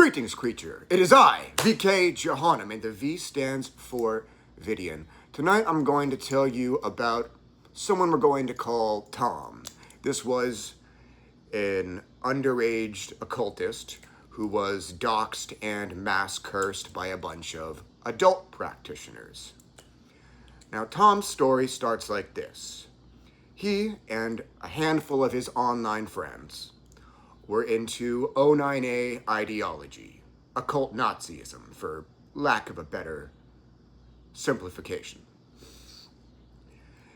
Greetings, creature. It is I, VK Johannem, and the V stands for Vidian. Tonight I'm going to tell you about someone we're going to call Tom. This was an underage occultist who was doxed and mass cursed by a bunch of adult practitioners. Now, Tom's story starts like this. He and a handful of his online friends were into 09A ideology, occult Nazism, for lack of a better simplification.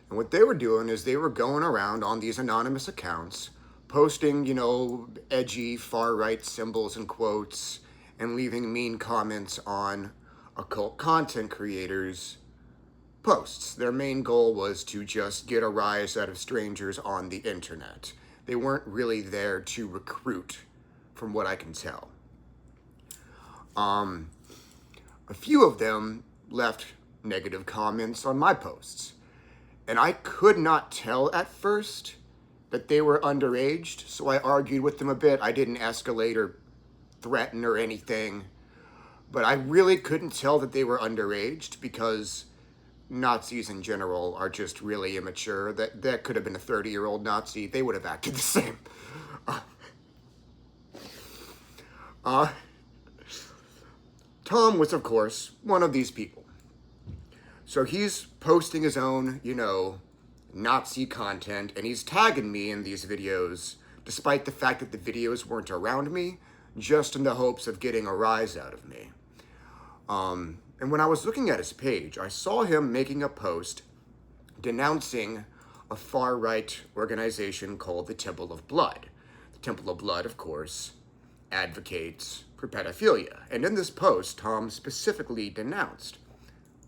And what they were doing is they were going around on these anonymous accounts, posting, edgy far-right symbols and quotes, and leaving mean comments on occult content creators' posts. Their main goal was to just get a rise out of strangers on the internet. They weren't really there to recruit, from what I can tell. A few of them left negative comments on my posts, and I could not tell at first that they were underage, so I argued with them a bit. I didn't escalate or threaten or anything, but I really couldn't tell that they were underage because Nazis in general are just really immature. That could have been a 30-year-old Nazi. They would have acted the same. Tom was, of course, one of these people. So he's posting his own, Nazi content, and he's tagging me in these videos, despite the fact that the videos weren't around me, just in the hopes of getting a rise out of me. And when I was looking at his page, I saw him making a post denouncing a far-right organization called the Temple of Blood. The Temple of Blood, of course, advocates for pedophilia. And in this post, Tom specifically denounced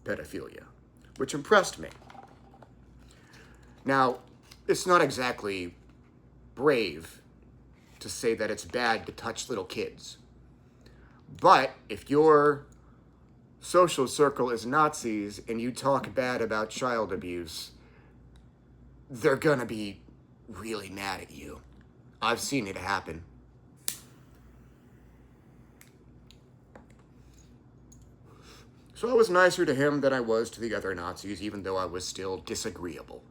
pedophilia, which impressed me. Now, it's not exactly brave to say that it's bad to touch little kids. But if you're social circle is Nazis and you talk bad about child abuse, they're gonna be really mad at you. I've seen it happen. So I was nicer to him than I was to the other Nazis, even though I was still disagreeable.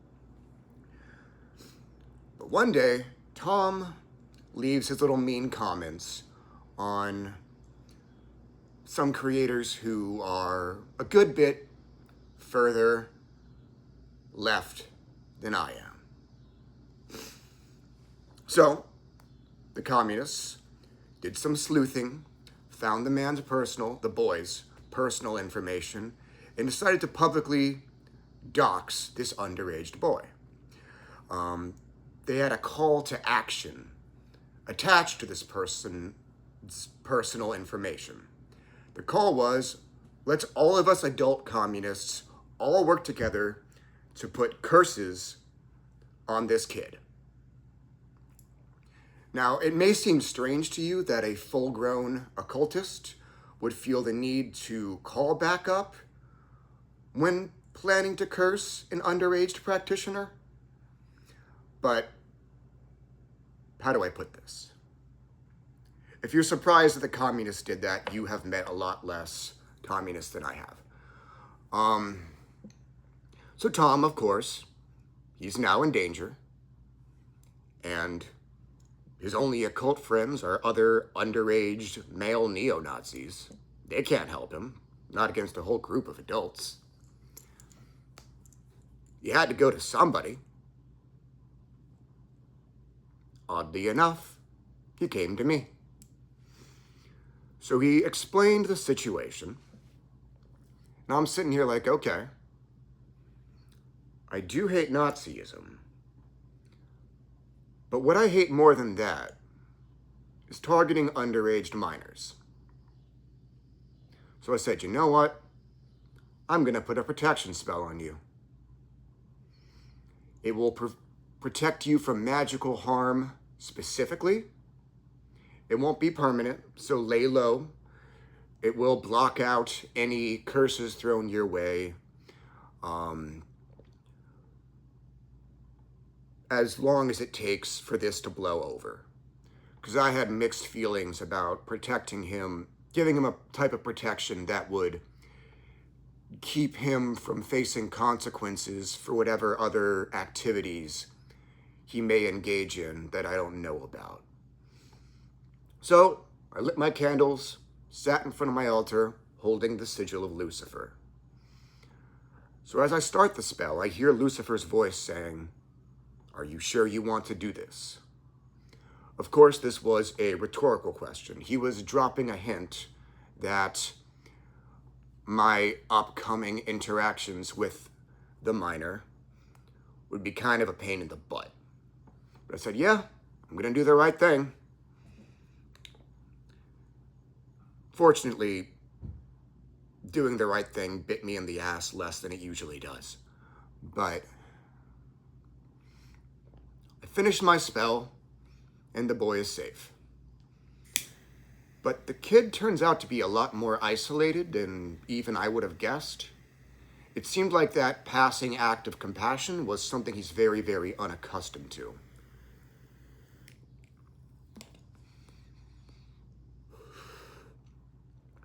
But one day, Tom leaves his little mean comments on some creators who are a good bit further left than I am. So, the communists did some sleuthing, found the boys' personal information, and decided to publicly dox this underage boy. They had a call to action attached to this person's personal information. The call was, let's all of us adult communists all work together to put curses on this kid. Now, it may seem strange to you that a full-grown occultist would feel the need to call back up when planning to curse an underage practitioner. But how do I put this? If you're surprised that the communists did that, you have met a lot less communists than I have. So Tom, of course, he's now in danger. And his only occult friends are other underage male neo-Nazis. They can't help him, not against a whole group of adults. You had to go to somebody. Oddly enough, he came to me. So he explained the situation. Now I'm sitting here like, okay, I do hate Nazism. But what I hate more than that is targeting underage minors. So I said, you know what? I'm going to put a protection spell on you. It will protect you from magical harm specifically. It won't be permanent, so lay low. It will block out any curses thrown your way. As long as it takes for this to blow over. because I had mixed feelings about protecting him, giving him a type of protection that would keep him from facing consequences for whatever other activities he may engage in that I don't know about. So I lit my candles, sat in front of my altar, holding the sigil of Lucifer. So as I start the spell, I hear Lucifer's voice saying, "Are you sure you want to do this?" Of course, this was a rhetorical question. He was dropping a hint that my upcoming interactions with the minor would be kind of a pain in the butt. But I said, yeah, I'm going to do the right thing. Fortunately, doing the right thing bit me in the ass less than it usually does. But I finished my spell, and the boy is safe. But the kid turns out to be a lot more isolated than even I would have guessed. It seemed like that passing act of compassion was something he's very, very unaccustomed to.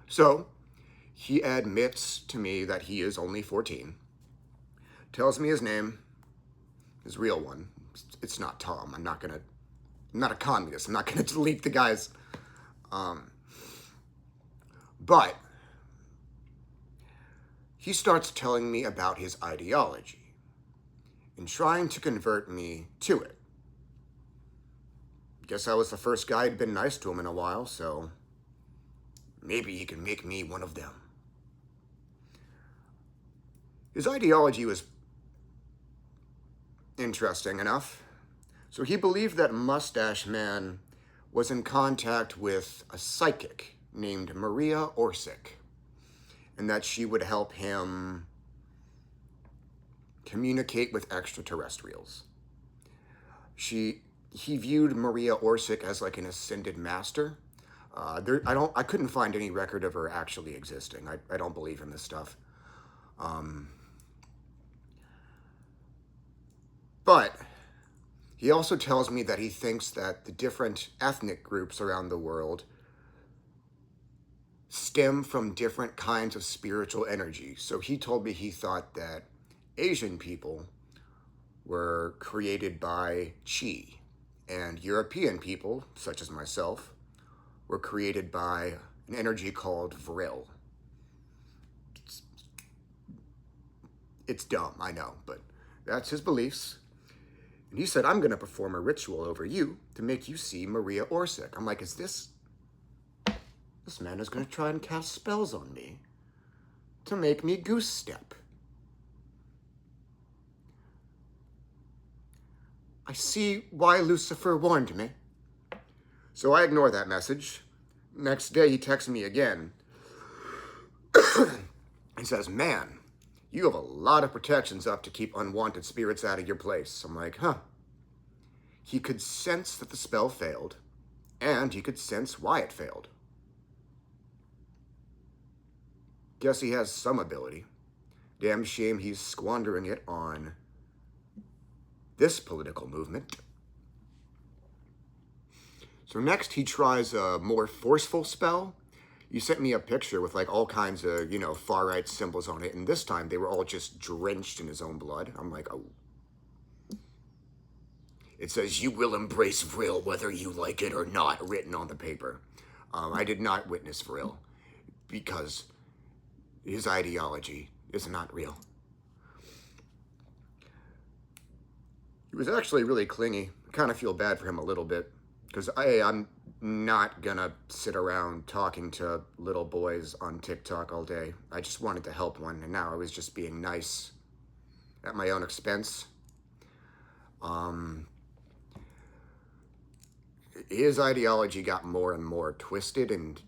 So, he admits to me that he is only 14, tells me his name, his real one. It's not Tom. I'm not a communist. I'm not gonna delete the guy's. But he starts telling me about his ideology and trying to convert me to it. Guess I was the first guy who'd been nice to him in a while, so maybe he can make me one of them. His ideology was interesting enough. So he believed that Mustache Man was in contact with a psychic named Maria Orsic, and that she would help him communicate with extraterrestrials. He viewed Maria Orsic as like an ascended master. I couldn't find any record of her actually existing. I don't believe in this stuff. But he also tells me that he thinks that the different ethnic groups around the world stem from different kinds of spiritual energy. So he told me he thought that Asian people were created by Chi, and European people, such as myself, were created by an energy called Vril. It's dumb, I know, but that's his beliefs. And he said, I'm going to perform a ritual over you to make you see Maria Orsic. I'm like, this man is going to try and cast spells on me to make me goose step. I see why Lucifer warned me. So I ignore that message. Next day, he texts me again. He says, man, you have a lot of protections up to keep unwanted spirits out of your place. I'm like, huh. He could sense that the spell failed, and he could sense why it failed. Guess he has some ability. Damn shame he's squandering it on this political movement. So next he tries a more forceful spell. You sent me a picture with like all kinds of, far-right symbols on it, and this time they were all just drenched in his own blood. I'm like, oh. It says, you will embrace Vril whether you like it or not, written on the paper. I did not witness Vril because his ideology is not real. He was actually really clingy. I kind of feel bad for him a little bit because I'm not gonna sit around talking to little boys on TikTok all day. I just wanted to help one, and now I was just being nice at my own expense. His ideology got more and more twisted and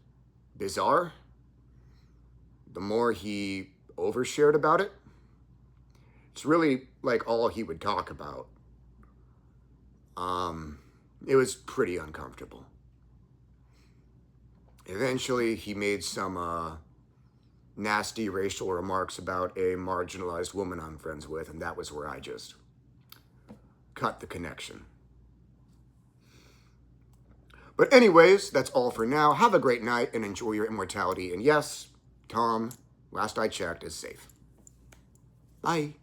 bizarre the more he overshared about it. It's really like all he would talk about. It was pretty uncomfortable. Eventually, he made some nasty racial remarks about a marginalized woman I'm friends with, and that was where I just cut the connection. But anyways, that's all for now. Have a great night and enjoy your immortality. And yes, Tom, last I checked, is safe. Bye.